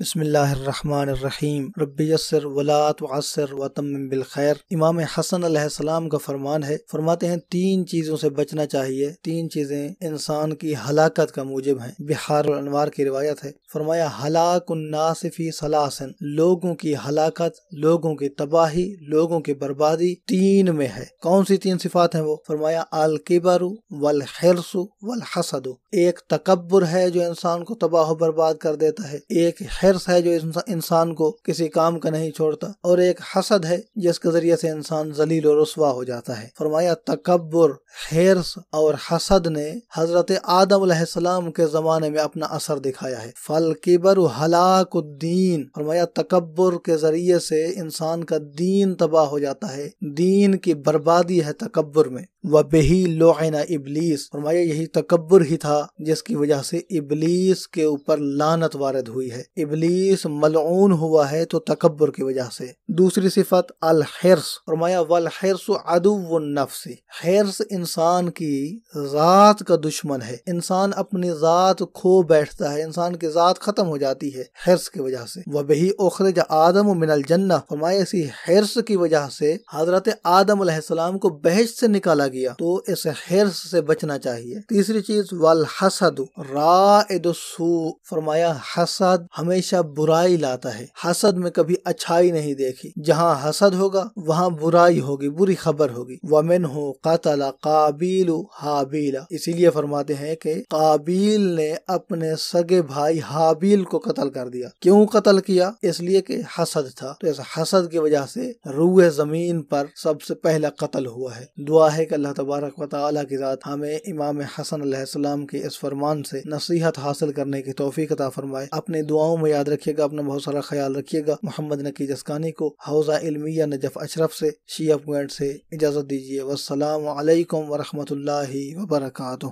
بسم اللہ الرحمن الرحیم رب یسر ولا تعسر وتمم بالخیر۔ امام حسن علیہ السلام کا فرمان ہے، فرماتے ہیں تین چیزوں سے بچنا چاہیے، تین چیزیں انسان کی ہلاکت کا موجب ہیں۔ بحار الانوار کی روایت ہے، فرمایا ہلاک الناس فی ثلاثن، لوگوں کی ہلاکت، لوگوں کی تباہی، لوگوں کی بربادی تین میں ہے۔ کون سی تین صفات ہیں وہ؟ فرمایا الکبر والحرص والحسد۔ ایک تکبر ہے جو انسان کو تباہ و برباد کر دیتا ہے، ایک حرص ہے جو انسان کو کسی کام کا نہیں چھوڑتا، اور ایک حسد ہے جس کے ذریعے سے انسان ذلیل و رسوا ہو جاتا ہے۔ فرمایا تکبر، حرص اور حسد نے حضرت آدم علیہ السلام کے زمانے میں اپنا اثر دکھایا ہے۔ فالکبر ہلاک الدین، فرمایا تکبر کے ذریعے سے انسان کا دین تباہ ہو جاتا ہے، دین کی بربادی ہے تکبر میں۔ وبہی لعن ابلیس، فرمایا یہی تکبر ہی تھا جس کی وجہ سے ابلیس کے اوپر لعنت وارد ہوئی ہے، ابلیس ملعون ہوا ہے تو تکبر کی وجہ سے۔ دوسری صفت الحرص، فرمایا والحرص عدو النفس، حرص انسان کی ذات کا دشمن ہے، انسان اپنی ذات کھو بیٹھتا ہے، انسان کی ذات ختم ہو جاتی ہے حرص کی وجہ سے۔ وبہی اخرج آدم من الجنہ، فرمایا اسی حرص کی وجہ سے حضرت آدم علیہ السلام کو بہشت سے نکالا گیا، تو اس حرص سے بچنا چاہیے۔ تیسری چیز والحسد رائد السوء، فرمایا حسد ہمیشہ برائی لاتا ہے، حسد میں کبھی اچھائی نہیں دیکھی، جہاں حسد ہوگا وہاں برائی ہوگی، بری خبر ہوگی۔ ومنہ قتل قابیل حابیل، اسی لیے فرماتے ہیں کہ قابیل نے اپنے سگے بھائی حابیل کو قتل کر دیا۔ کیوں قتل کیا؟ اس لیے کہ حسد تھا، تو اس حسد کی وجہ سے روح زمین پر سب سے پہلا قتل ہوا ہے۔ دعا ہے کہ اللہ تبارک و تعالیٰ کی ذات ہمیں امام حسن علیہ السلام کے اس فرمان سے نصیحت حاصل کرنے کی توفیق عطا فرمائے۔ اپنے دعاؤں میں یاد رکھیے گا، اپنا بہت سارا خیال رکھیے گا۔ محمد نقی جسکانی کو حوزہ علمیہ نجف اشرف سے شیعہ پوائنٹ سے اجازت دیجیے۔ والسلام علیکم ورحمۃ اللہ وبرکاتہ۔